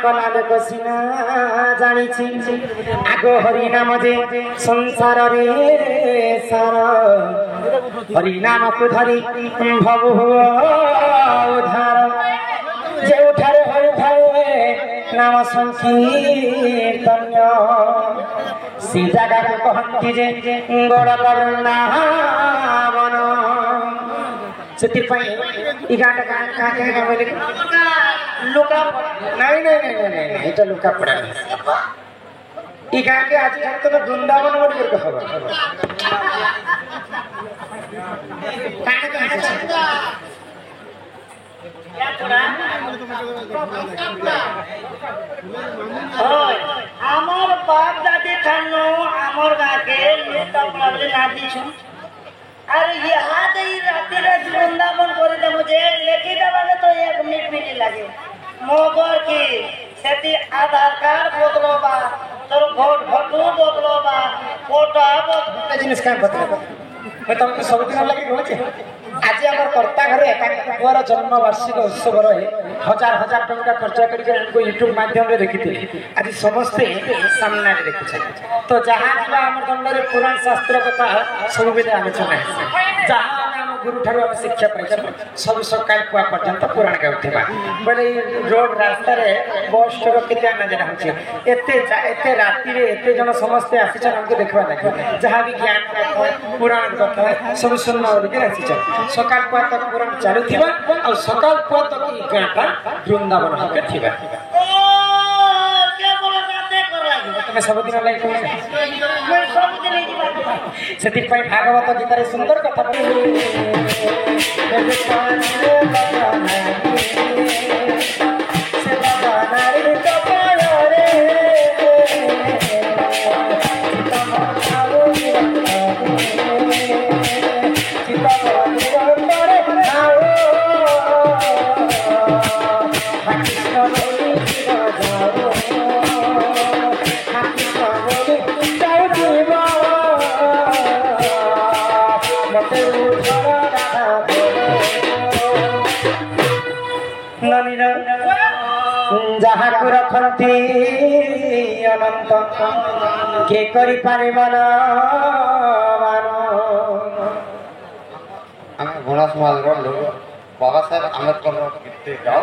कला लोक सिना जानी आग हरि नाम जे संसार रे सार हरि नाम को धरी भव उधार जोठारे हरि थाए नाम संकीर्तन से जगह को कहती जे गड़ वृंदावन से ई गाँव का लुका नहीं नहीं नहीं नहीं এটা लुका पड़ा ई गाँव के आज तो वृंदावन बोल के खबर আমার বাপ দাদি খানো আমার গাকে লুকা পড়ালে না দিছু अरे यहाँ ही राती रात वृंदावन करे दे मुझे लेके दबाने तो 1 मिनट भी नहीं लगे मोगर की सेती आधार कार्ड बदलो बा तोर वोट फोटो बदलो बा फोटो जिनिस का बता मैं तुमको सब दिन लगे होचे आज हमर कर्ता घरे पुअर जन्म वार्षिक उत्सव रहे हजार हजार टंका खर्च करके उनको यूट्यूब माध्यम रे देखिते आज समस्त सामने रे देखिछे तो जहां बा हमर दंडरे पुराण शास्त्र कथा सब बेले आलोचना है जहां हम गुरु ठारो हम शिक्षा पाइछ सब सकाल कुआ पर्यंत पुराण गाउथिबा बोले रोड रास्ता रे बस स्टॉप केते नजर होचे एते राती रे एते जन समस्त आसीछ हमको देखबा लागे जहां भी ज्ञान पुराण कथा सब सुनना के आसीछ सकाल कुआ तक पुराण चालू थिबा और सकाल कुआ तक ई गाटा वृंदावन होके थिबा क्या बोला जाते कर लागे તમે ସବୁଦିନ ଲାଇକ୍ କରୁଛ मैं सब दिन ही बात ସେଥିପାଇଁ ଭାଗବତ ଗୀତାରେ ସୁନ୍ଦର କଥା जहाँ को रखती अनंत के करी पारे बना हमें घोड़ा समाज रो लोग बाबा साहब अम्बेडकर रो कितने जाओ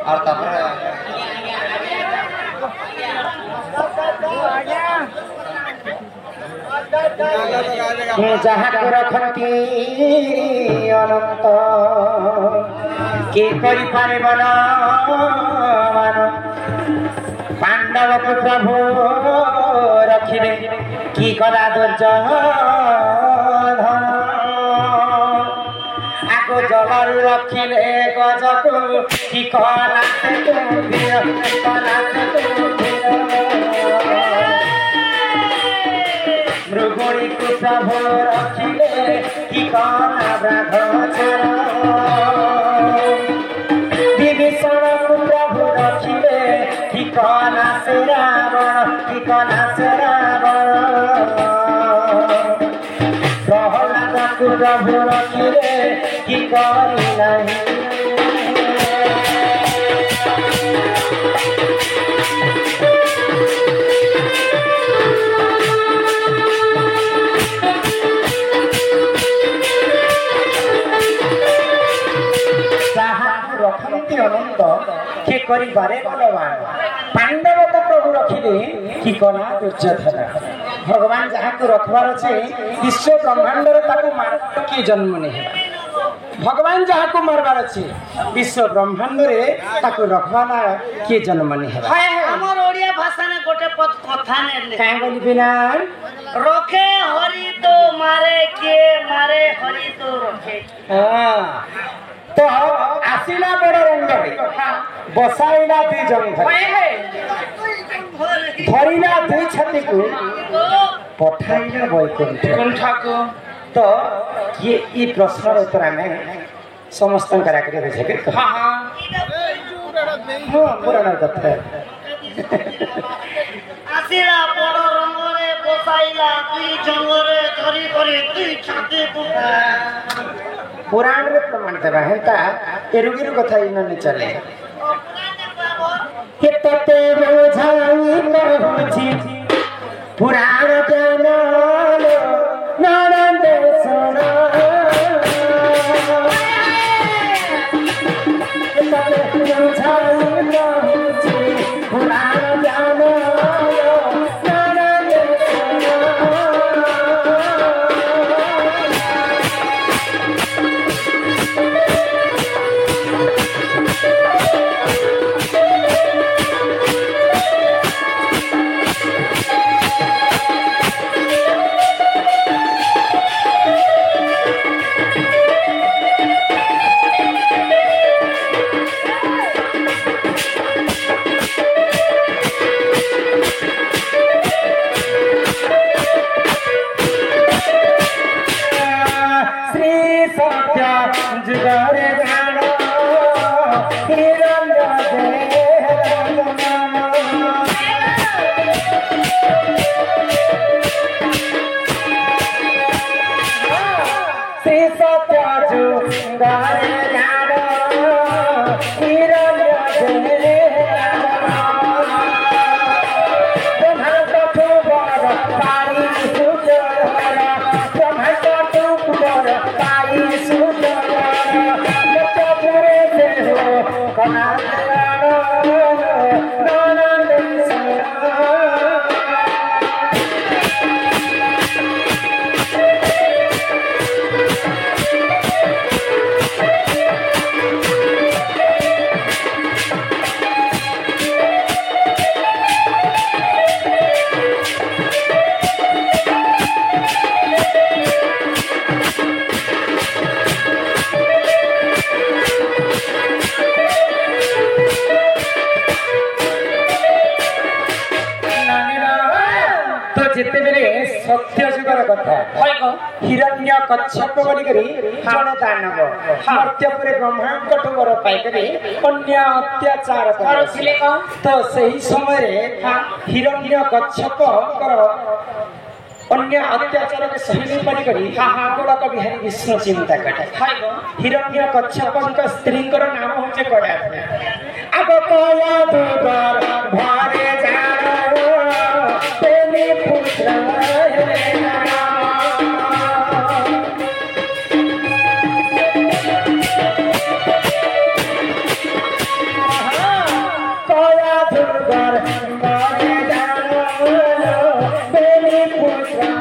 और तापर जहाँ को रखती अनंत के करी पारे बना पांडव को प्रभु रखिले की कला दुर्जन आगो जलर रखिले गजको की कला से मृगोड़ी को प्रभु रखिले की कला ब्राह्मण विभीषण को प्रभु रखिले की कला से रावण प्रहलाद को प्रभु रखिले की करी नहीं रखती अनंत के करी बारे बलवान पांडव को प्रभु रखिले की कला दुर्योधन भगवान जहाँ को रखबार अच्छे विश्व ब्रह्मांड मार किए जन्म नहीं है भगवान जहाँ को मारबार अच्छे विश्व ब्रह्मांड रखवाना किए जन्म नहीं है हमर ओडिया भाषा में गोटे पद कथा ने काहे बोली बिना रखे हरि तो मारे के मारे हरि तो रखे हां तो आसिला बड़ रंग बसाइला दी जंग धरिला दुई छाती को पठाइला वैकुंठ को तो ये प्रश्न उत्तर में समस्त कराकर देखे हां हां पुराण कथा आसिला बड़ रंग रे बसाइला दुई जंग रे धरी करे दुई छाती को पुराण रे प्रमाण देवा हेता एरुगिरु कथा इन नहीं चले କେତେ ବୁଝାଇ କହୁଛି ପୁରାଣ ଜ୍ଞାନ ନଣନ୍ଦ ଶୁଣ କେତେ ବୁଝାଇ କହୁଛି ପୁରାଣ ଜ୍ଞାନ ନଣନ୍ଦ ଶୁଣ जुगरे जानो हिरण्य श्री सत्य जुगरे जानो हिरण्य ब्रह्मांड ठुबर पारी सुंदर ब्रह्मांड ठुबर पारी सुंदर सत्य जुगर कथा हिरण्य कच्छप बोलिकरी जड़े दानव मर्त्यपुरे ब्रह्मांड वर पाइकरी अन्य अत्याचार तो सही समय हिरण्य कच्छप अन्य अत्याचार के सही नहीं पारिकरी गोलक बिहारी विष्णु चिंता कटे हिरण्य कच्छप स्त्री नाम हूँ कया आग कया दुगर भारे पुत्र कया दुर्गर मारे जानो बेली पुत्र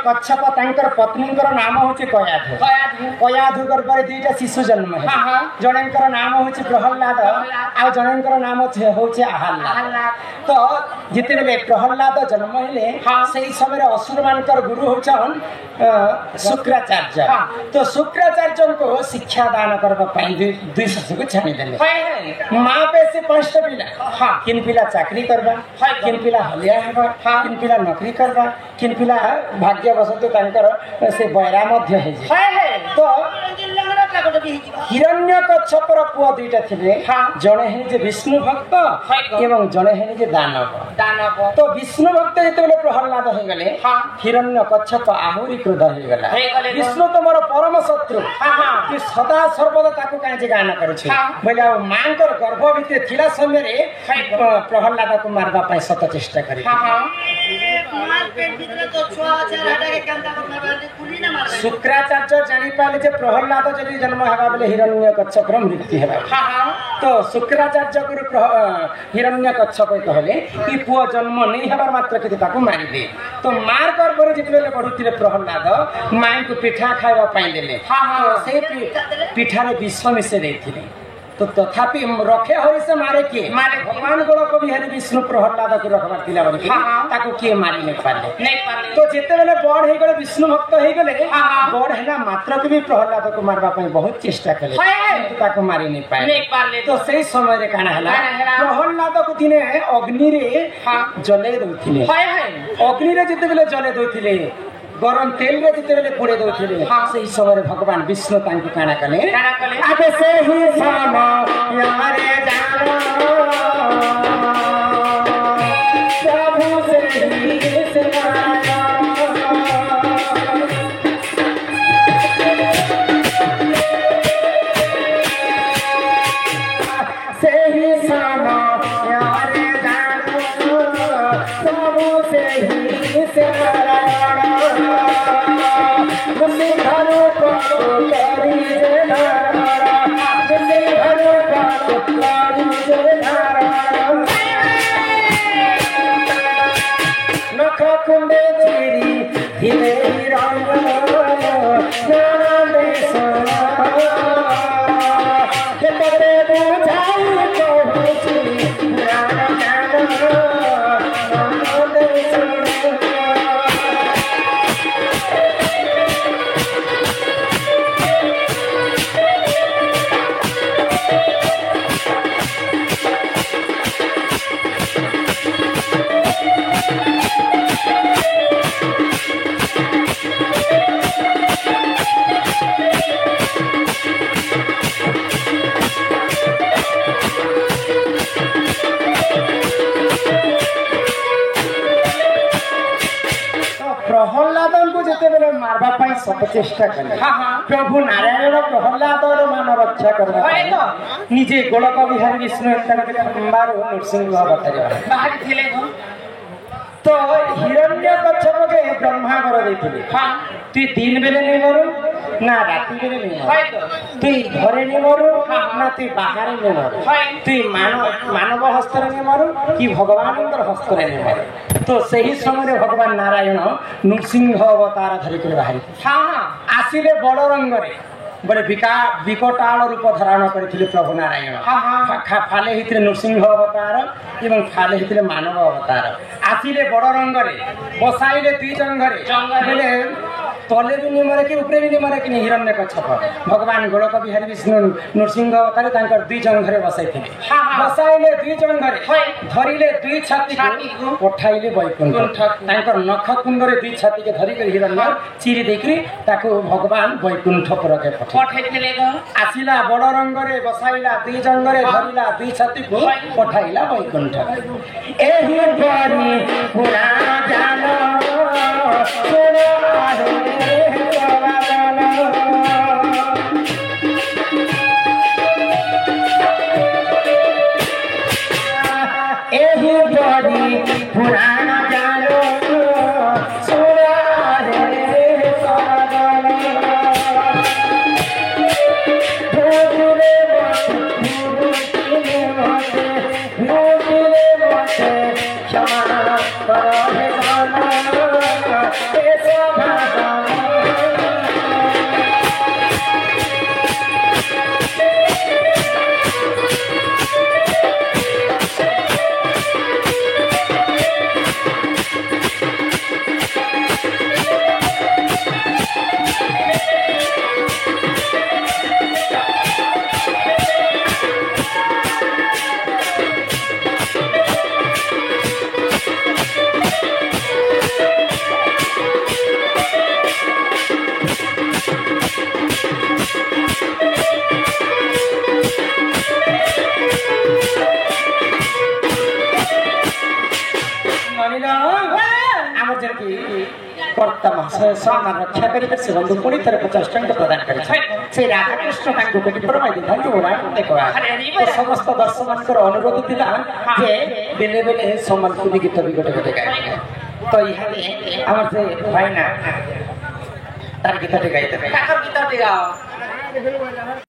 कच्छप तांकर पत्नीकर नाम हूँ कयाधु कयाधु गर्भ दुईटा शिशु जन्म है जणेकर नाम हूँ प्रहल्लाद आ जणेकर नाम हूँ आहल्ला तो जिते बेले प्रहल्लाद जन्म हेले से समय असुर मानकर गुरु होचन शुक्राचार्य तो शुक्राचार्य को शिक्षा दान करने दुई शिशु को छाणीदेले माँ पे से 5 पिला किन पिला चाकरी करवा किन पिला हलिया हेबा किन पिला नौकरी करवा किन पिला भाग्यवशत से बैरा तो हिरण्य कच्छपर पुआ दुईटा थे जड़े है विष्णु भक्त एवं जड़े है दानव तो विष्णु भक्त जो प्रहल्लाद हो गले हिरण्य कच्छप आहुरी क्रोध हो गला विष्णु तो मोर परम शत्रु कि सदा सर्वदा कहीं गान कर माँ गर्भ भितर थिला समय प्रहल्लाद को मारवा सत चेष्टा कर शुक्राचार्य जानी पाले जे प्रहल्लाद जदि जन्म हेबा बेले हिरण्य कच्छप मृत्यु हेबा तो शुक्राचार्य को हिरण्य कच्छप कहले कि पुओ जन्म नहीं हेबार मात्र के ताको मारी दे तो मार गर्भ जिते बढ़ुते प्रहल्लाद माँ को पिठा खावा देले से पिठार विष मिसे देथिले तो तथापि रखे हरि से मारे किए मारे भगवान गोल को बिहारी विष्णु प्रहल्लाद को रखबार थिला बोली ताको किए मारी नहीं पाले तो जेते बेले बड़ हे गले विष्णु भक्त हे गले बड़ हैला मात्र के भी प्रहल्लाद को मारबा पई बहुत चेष्टा कले किंतु ताको मारी नहीं पाले तो सही समय रे काना हला प्रहल्लाद को दिने अग्नि रे जले दउथिले अग्नि रे जेते बेले जले दउथिले गरम तेल रे जेते बेले पोड़े दउथिले सही समय भगवान विष्णु तांको काना कले आबे से ही सामा यारे जानो प्रभु से ही सनाया से ही सामा यारे जानो प्रभु से ही सनाया घरो को करी जना घरो को करी जना नख कुंडे चिरी हिले रंग नाना देश केते बुझाई कहूची नाना नाना देश प्रहल्लाद को जिते बेले मारबा पाई सब चेष्टा कले प्रभु नारायण प्रहल्लाद मान रक्षा करबा निजे गोलक बिहारी विष्णु खंबार नृसिंह अवतार बाहरी थिले तो हिरण्यकश्यप के ब्रह्मा कर देथिले तु दिन बेले नहीं मरु ना राति बेले नहीं मरु तु घरे नहीं मरु ना तु बाहर नहीं मरु तु मानव हस्तर नहीं मरु कि भगवान हस्तर नहीं मरु तो सही समय भगवान नारायण नृसिंह अवतार धरिक बाहरी आसिले बड़ रंग बड़े विकटाल रूप धारण करथिले प्रभु नारायण फाले हितरे नृसिंह अवतार एवं फाले हितरे मानव अवतार आसिले बड़ रंग बसाइले दुई जंगरे बोले तले भी निमरे कि ऊपरे भी निमरे कि हिरण्यकश्यप भगवान गोलक बिहारी विष्णु नृसिंह अवतार तांकर दुई जंगरे बसाइथिले बसाइले दुई जंगरे धरिले दुई छाती को पठाइले वैकुंठ तांकर नख कुंडरे दुई छाती के धरि कर हिरण्य चिरी देखि ताको भगवान वैकुंठ परके पठाइथिले आसिला बड़ रंगरे बसाइला दुई जंगरे धरिला दुई छाती को पठाइला वैकुंठ एही परी पुरा जानो सुनो आरे एही परी पुराण जानो सुनो आरे कर्ता महाशय सम्मान रक्षा करेंगे से बंधु पुणी तरह 50 टंका प्रदान करें से राधा कृष्ण तांको कोटि परमाई दिखाई ओरा देखवा तो समस्त दर्शक अनुरोध थिला जे बेले बेले सम्मान गीत भी गोटे गोटे गाय तो इहाले हमर से भाई ना तार गीत गाइते